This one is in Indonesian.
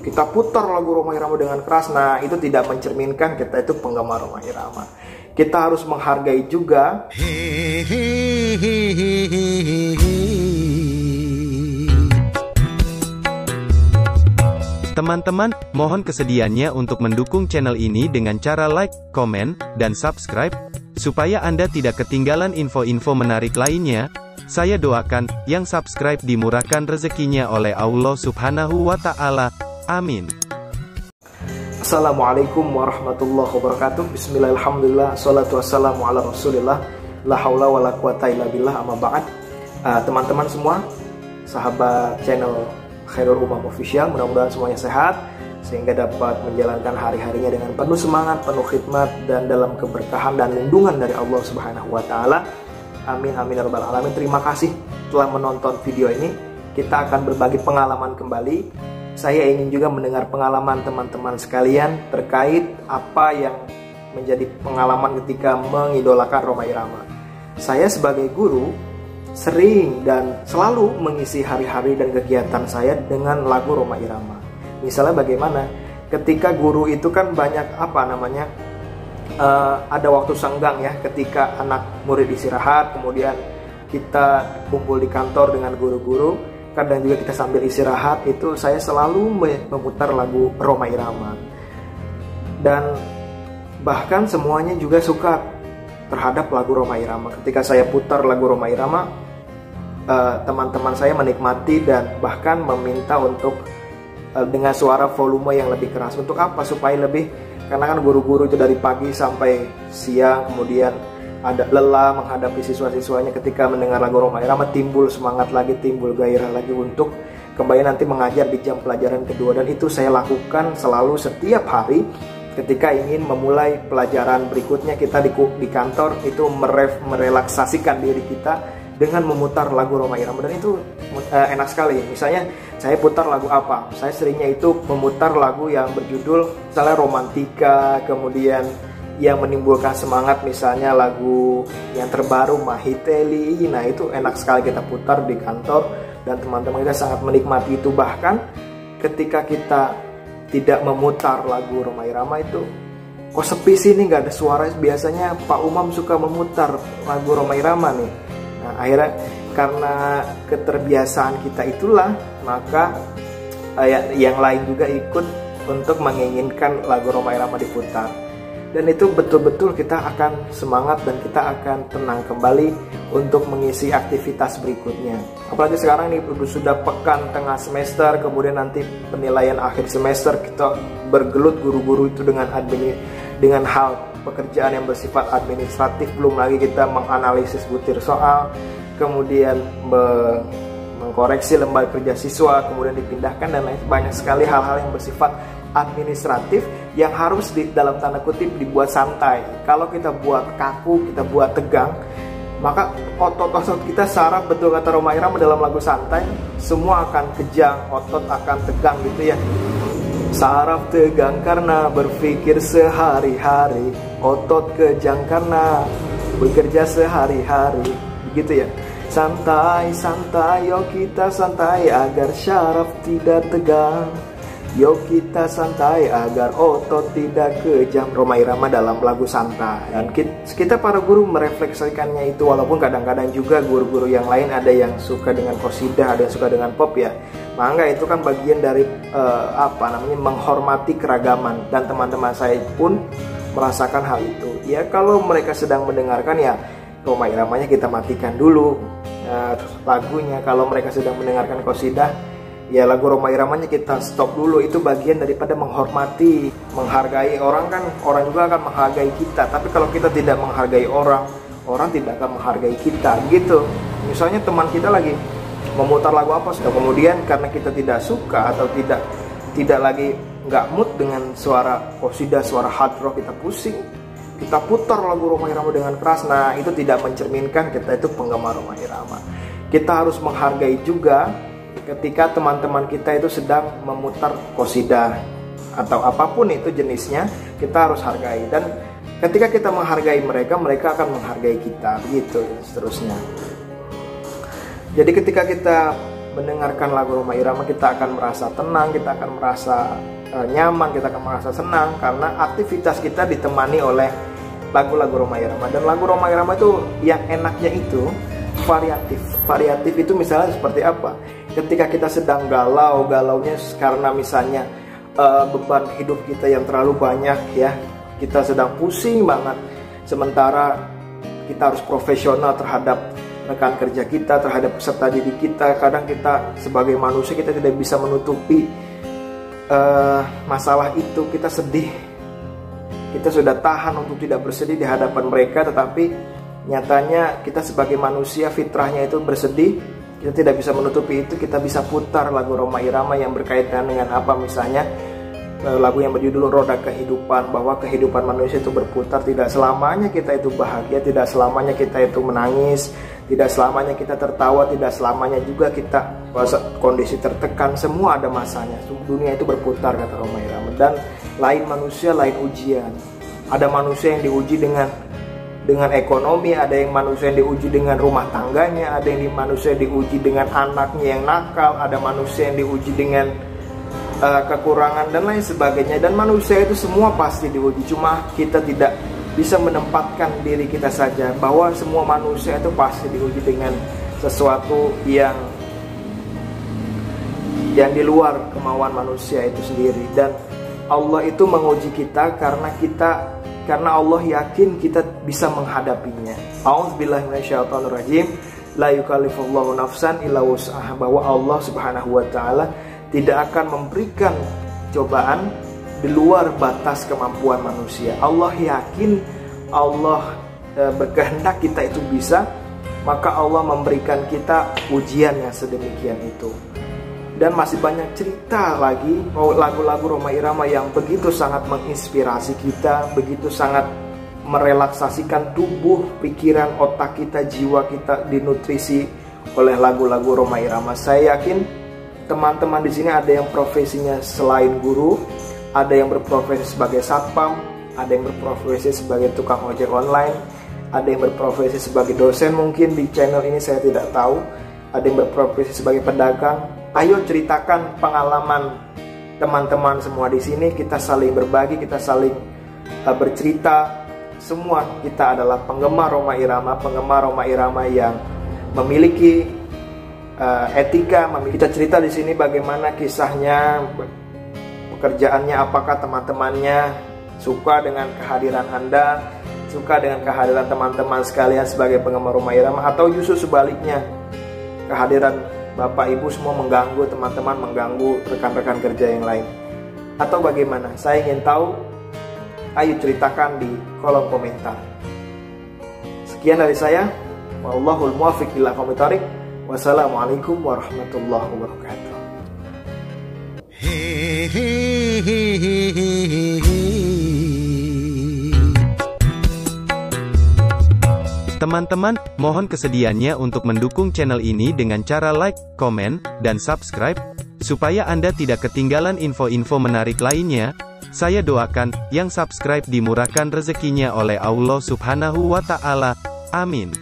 kita putar lagu Rhoma Irama dengan keras, nah itu tidak mencerminkan kita itu penggemar Rhoma Irama. Kita harus menghargai juga. Teman-teman, mohon kesediaannya untuk mendukung channel ini dengan cara like, komen, dan subscribe, supaya Anda tidak ketinggalan info-info menarik lainnya. Saya doakan, yang subscribe dimurahkan rezekinya oleh Allah Subhanahu wa Ta'ala. Amin. Assalamualaikum warahmatullahi wabarakatuh. Bismillahirrahmanirrahim. Salatu wassalamu ala rasulillah. La haula wa la quwata illa billah, amma ba'd. Teman-teman semua, sahabat channel Khairul Umam Official, mudah-mudahan semuanya sehat sehingga dapat menjalankan hari-harinya dengan penuh semangat, penuh khidmat, dan dalam keberkahan dan lindungan dari Allah Subhanahu wa Ta'ala. Amin amin ya rabbal alamin. Terima kasih telah menonton video ini. Kita akan berbagi pengalaman kembali. Saya ingin juga mendengar pengalaman teman-teman sekalian terkait apa yang menjadi pengalaman ketika mengidolakan Rhoma Irama. Saya sebagai guru sering dan selalu mengisi hari-hari dan kegiatan saya dengan lagu Rhoma Irama. Misalnya bagaimana? Ketika guru itu kan banyak ada waktu senggang ya, ketika anak murid istirahat, kemudian kita kumpul di kantor dengan guru-guru, kadang juga kita sambil istirahat, itu saya selalu memutar lagu Rhoma Irama. Dan bahkan semuanya juga suka terhadap lagu Rhoma Irama. Ketika saya putar lagu Rhoma Irama, teman-teman saya menikmati dan bahkan meminta untuk dengan suara volume yang lebih keras. Untuk apa? Supaya lebih, karena kan guru-guru itu dari pagi sampai siang, kemudian ada lelah menghadapi siswa-siswanya. Ketika mendengar lagu Rhoma Irama, timbul semangat lagi, timbul gairah lagi untuk kembali nanti mengajar di jam pelajaran kedua. Dan itu saya lakukan selalu setiap hari ketika ingin memulai pelajaran berikutnya. Kita di kantor itu merelaksasikan diri kita dengan memutar lagu Rhoma Irama, dan itu enak sekali. Misalnya saya putar lagu apa? Saya seringnya itu memutar lagu yang berjudul misalnya Romantika, kemudian yang menimbulkan semangat, misalnya lagu yang terbaru Mahiteli. Nah itu enak sekali kita putar di kantor dan teman-teman kita sangat menikmati itu. Bahkan ketika kita tidak memutar lagu Rhoma Irama itu, kok sepi sih, ini nggak ada suara. Biasanya Pak Umam suka memutar lagu Rhoma Irama nih. Nah akhirnya karena keterbiasaan kita itulah, maka yang lain juga ikut untuk menginginkan lagu Rhoma Irama diputar. Dan itu betul-betul kita akan semangat dan kita akan tenang kembali untuk mengisi aktivitas berikutnya. Apalagi sekarang ini sudah pekan tengah semester, kemudian nanti penilaian akhir semester, kita bergelut guru-guru itu dengan hal pekerjaan yang bersifat administratif. Belum lagi kita menganalisis butir soal, kemudian mengkoreksi lembar kerja siswa, kemudian dipindahkan, dan lain. Banyak sekali hal-hal yang bersifat administratif yang harus dalam tanda kutip dibuat santai. Kalau kita buat kaku, kita buat tegang, maka otot-otot kita saraf, betul kata Rhoma Irama dalam lagu santai, semua akan kejang, otot akan tegang gitu ya. Saraf tegang karena berpikir sehari-hari, otot kejang karena bekerja sehari-hari, begitu ya. Santai, santai, yuk kita santai agar syaraf tidak tegang. Yuk kita santai agar otot tidak kejam. Rhoma Irama dalam lagu santai. Dan kita para guru merefleksikannya itu, walaupun kadang-kadang juga guru-guru yang lain ada yang suka dengan qasidah, ada yang suka dengan pop ya. Maka itu kan bagian dari menghormati keragaman, dan teman-teman saya pun merasakan hal itu. Ya kalau mereka sedang mendengarkan ya Rhoma Iramanya kita matikan dulu lagunya. Kalau mereka sedang mendengarkan qasidah, ya lagu Rhoma Iramanya kita stop dulu. Itu bagian daripada menghormati, menghargai orang. Kan orang juga akan menghargai kita. Tapi kalau kita tidak menghargai orang, orang tidak akan menghargai kita gitu. Misalnya teman kita lagi memutar lagu apa, kemudian karena kita tidak suka atau tidak lagi nggak mood dengan suara qasidah, suara hard rock, kita pusing, kita putar lagu Rhoma Irama dengan keras. Nah itu tidak mencerminkan kita itu penggemar Rhoma Irama. Kita harus menghargai juga ketika teman-teman kita itu sedang memutar qasidah atau apapun itu jenisnya, kita harus hargai. Dan ketika kita menghargai mereka, mereka akan menghargai kita, gitu seterusnya. Jadi ketika kita mendengarkan lagu Rhoma Irama, kita akan merasa tenang, kita akan merasa nyaman, kita akan merasa senang karena aktivitas kita ditemani oleh lagu-lagu Rhoma Irama. Dan lagu Rhoma Irama itu yang enaknya itu variatif. Variatif itu misalnya seperti apa? Ketika kita sedang galaunya karena misalnya beban hidup kita yang terlalu banyak ya, kita sedang pusing banget, sementara kita harus profesional terhadap rekan kerja kita, terhadap peserta didik kita. Kadang kita sebagai manusia kita tidak bisa menutupi masalah itu, kita sedih, kita sudah tahan untuk tidak bersedih di hadapan mereka, tetapi nyatanya kita sebagai manusia fitrahnya itu bersedih, kita tidak bisa menutupi itu. Kita bisa putar lagu Rhoma Irama yang berkaitan dengan apa, misalnya lagu yang berjudul Roda Kehidupan, bahwa kehidupan manusia itu berputar, tidak selamanya kita itu bahagia, tidak selamanya kita itu menangis, tidak selamanya kita tertawa, tidak selamanya juga kita kondisi tertekan, semua ada masanya. Dunia itu berputar, kata Rhoma Irama. Dan lain manusia, lain ujian. Ada manusia yang diuji dengan ekonomi, ada yang manusia yang diuji dengan rumah tangganya, ada yang manusia yang diuji dengan anaknya yang nakal, ada manusia yang diuji dengan kekurangan dan lain sebagainya. Dan manusia itu semua pasti diuji, cuma kita tidak bisa menempatkan diri kita saja bahwa semua manusia itu pasti diuji dengan sesuatu yang di luar kemauan manusia itu sendiri. Dan Allah itu menguji kita karena Allah yakin kita bisa menghadapinya. A'udzubillahi minasyaitonirrajim. La yukallifullahu nafsan illa wus'aha, bahwa Allah Subhanahu wa taala tidak akan memberikan cobaan di luar batas kemampuan manusia. Allah yakin, Allah berkehendak kita itu bisa, maka Allah memberikan kita ujian yang sedemikian itu. Dan masih banyak cerita lagi lagu-lagu Rhoma Irama yang begitu sangat menginspirasi kita, begitu sangat merelaksasikan tubuh, pikiran, otak kita, jiwa kita dinutrisi oleh lagu-lagu Rhoma Irama. Saya yakin teman-teman di sini ada yang profesinya selain guru, ada yang berprofesi sebagai satpam, ada yang berprofesi sebagai tukang ojek online, ada yang berprofesi sebagai dosen mungkin di channel ini, saya tidak tahu, ada yang berprofesi sebagai pedagang. Ayo ceritakan pengalaman teman-teman semua di sini, kita saling berbagi, kita saling bercerita. Semua kita adalah penggemar Rhoma Irama yang memiliki etika. Kita cerita di sini bagaimana kisahnya, pekerjaannya, apakah teman-temannya suka dengan kehadiran Anda, suka dengan kehadiran teman-teman sekalian sebagai penggemar Rhoma Irama, atau justru sebaliknya, kehadiran Bapak Ibu semua mengganggu teman-teman, mengganggu rekan-rekan kerja yang lain, atau bagaimana? Saya ingin tahu. Ayo ceritakan di kolom komentar. Sekian dari saya. Wallahul muwaffiq ila aqwamit thoriq. Wassalamualaikum warahmatullahi wabarakatuh. Teman-teman, mohon kesediaannya untuk mendukung channel ini dengan cara like, komen, dan subscribe, supaya Anda tidak ketinggalan info-info menarik lainnya. Saya doakan, yang subscribe dimurahkan rezekinya oleh Allah Subhanahu wa Ta'ala. Amin.